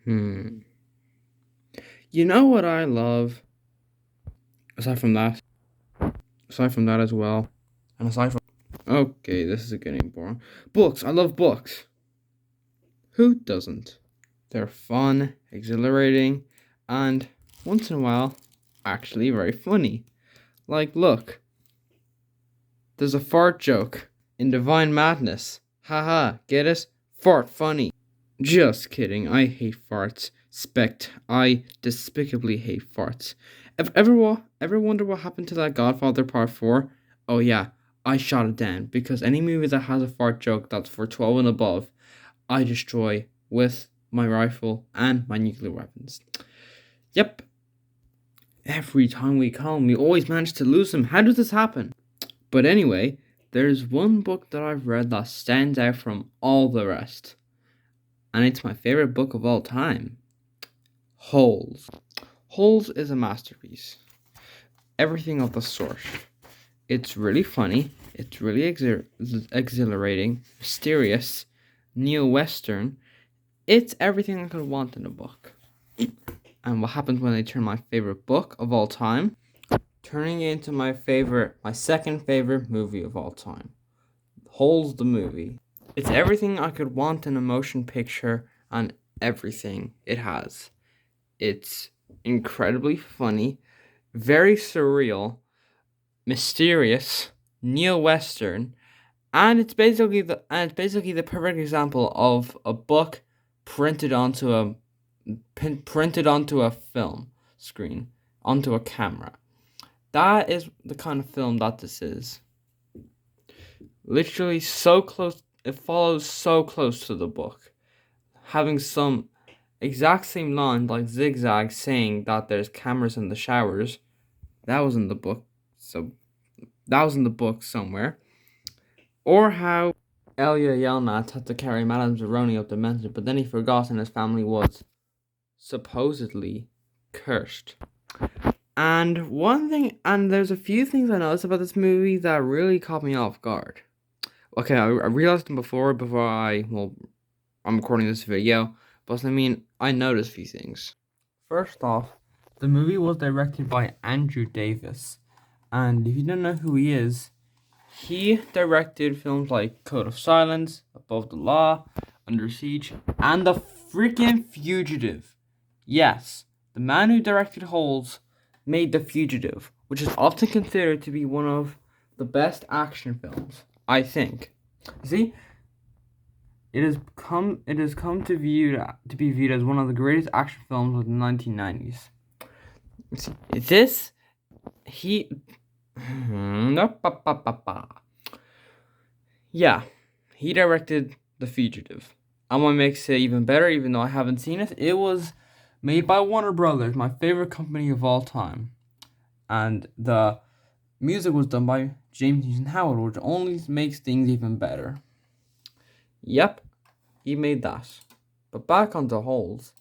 Hmm. You know what I love? Aside from that, aside from that as well, and aside from okay, this is getting boring. Books. I love books. Who doesn't? They're fun, exhilarating, and once in a while, actually very funny. Like, look, there's a fart joke in Divine Madness. Haha, get it? Fart funny. Just kidding, I hate farts. I despicably hate farts. Ever wonder what happened to that Godfather Part 4? Oh yeah, I shot it down because any movie that has a fart joke that's for 12 and above, I destroy with my rifle and my nuclear weapons. Yep, every time we call him, we always manage to lose him. How does this happen? But anyway, there's one book that I've read that stands out from all the rest, and it's my favorite book of all time. Holes. Holes is a masterpiece. Everything of the sort. It's really funny. It's really exhilarating, mysterious, neo-western. It's everything I could want in a book. And what happens when I turn my favorite book of all time, turning it into my second favorite movie of all time. Holes the movie. It's everything I could want in a motion picture and everything it has. It's incredibly funny, very surreal, mysterious, neo-western, and it's basically the perfect example of a book printed onto a film screen, onto a camera. That is the kind of film that this is. Literally so close, it follows so close to the book, having some exact same lines like Zigzag saying that there's cameras in the showers. That was in the book, so that was in the book somewhere. Or how Elia Yelnats had to carry Madame Zeroni up the mountain, but then he forgot and his family was supposedly cursed. And there's a few things I noticed about this movie that really caught me off guard. Okay, I realized them before I'm recording this video, but I noticed a few things. First off, the movie was directed by Andrew Davis, and if you don't know who he is, he directed films like Code of Silence, Above the Law, Under Siege, and The freaking Fugitive. Yes, the man who directed Holes made The Fugitive, which is often considered to be one of the best action films, I think. You see, it has come to be viewed as one of the greatest action films of the 1990s. See, this he yeah, he directed The Fugitive. And what makes it even better, even though I haven't seen it, it was made by Warner Brothers, my favorite company of all time. And the music was done by James Newton Howard, which only makes things even better. Yep, he made that. But back on the Holes,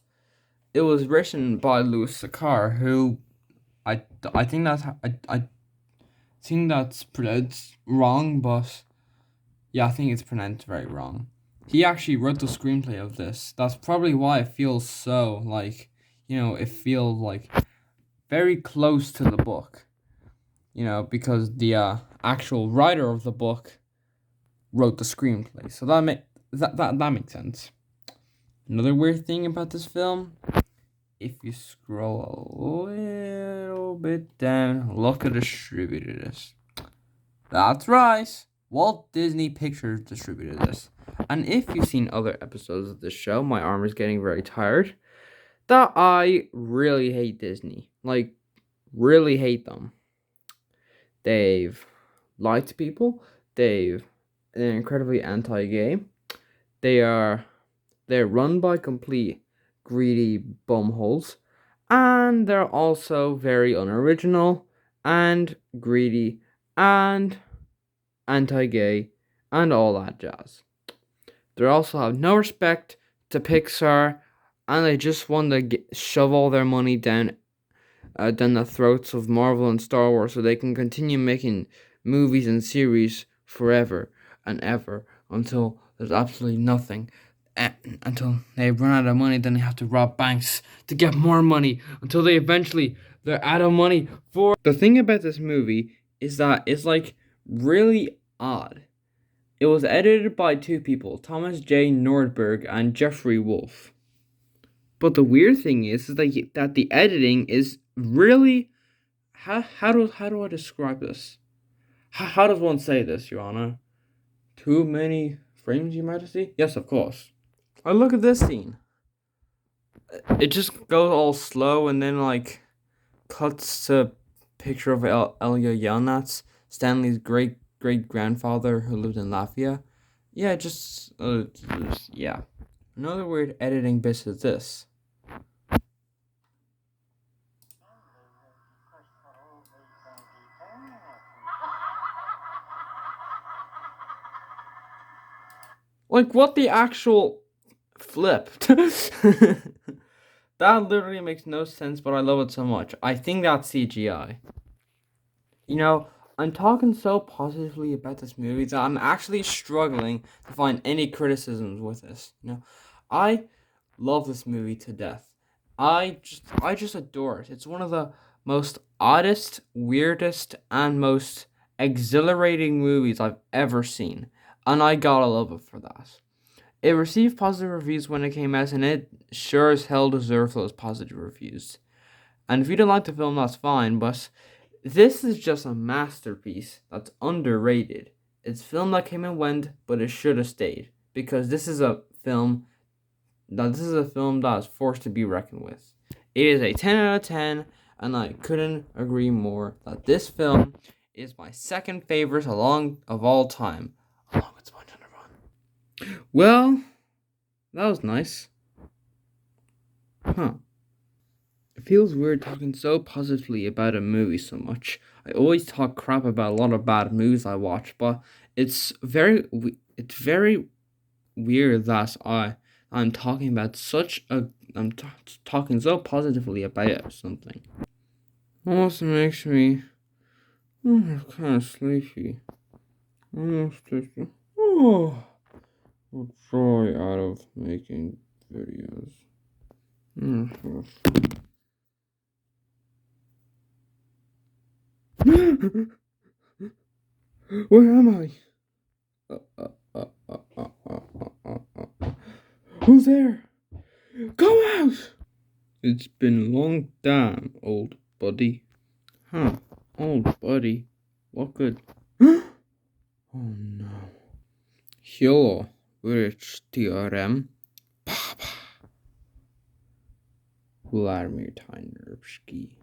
it was written by Louis Sakar, who I think that's pronounced wrong, but yeah, I think it's pronounced very wrong. He actually wrote the screenplay of this. That's probably why it feels so it feels like very close to the book. Because the actual writer of the book wrote the screenplay. So that makes sense. Another weird thing about this film, if you scroll a little bit down, look at distributed this. That's right. Walt Disney Pictures distributed this. And if you've seen other episodes of this show, my arm is getting very tired, that I really hate Disney. Like, really hate them. They've lied to people. They're incredibly anti-gay. They're run by complete greedy bumholes. And they're also very unoriginal and greedy and anti-gay and all that jazz. They also have no respect to Pixar, and they just want to shove all their money down the throats of Marvel and Star Wars so they can continue making movies and series forever and ever until there's absolutely nothing until they run out of money. Then they have to rob banks to get more money until they're out of money for. The thing about this movie is that it's like really odd. It was edited by two people, Thomas J. Nordberg and Jeffrey Wolf. But the weird thing is that the editing is really how do I describe this? How does one say this, Your Honor? Too many frames, Your Majesty? Yes, of course. Oh, look at this scene. It just goes all slow and then like cuts to a picture of Ilya Yelnats, Stanley's great grandfather who lived in Latvia. Yeah, yeah. Another weird editing bit is this. Like, what the actual flip? That literally makes no sense, but I love it so much. I think that's CGI. You know, I'm talking so positively about this movie that I'm actually struggling to find any criticisms with this. I love this movie to death. I just adore it. It's one of the most oddest, weirdest, and most exhilarating movies I've ever seen, and I gotta love it for that. It received positive reviews when it came out, and it sure as hell deserves those positive reviews. And if you don't like the film, that's fine, but this is just a masterpiece that's underrated. It's a film that came and went, but it should have stayed, because this is a film that is forced to be reckoned with. It is a 10 out of 10, and I couldn't agree more that this film is my second favorite of all time, along with Sponge on the Run. Well, that was nice. Huh. It feels weird talking so positively about a movie so much. I always talk crap about a lot of bad movies I watch, but it's very weird that I'm talking about talking so positively about something. Almost makes me kind of sleepy. Almost takes the joy out of making videos. Where am I? Who's there? Go out! It's been a long time, old buddy. Huh, old buddy. What good? Oh no. Hello, RichTRM. Papa. Vladimir Tynerbsky.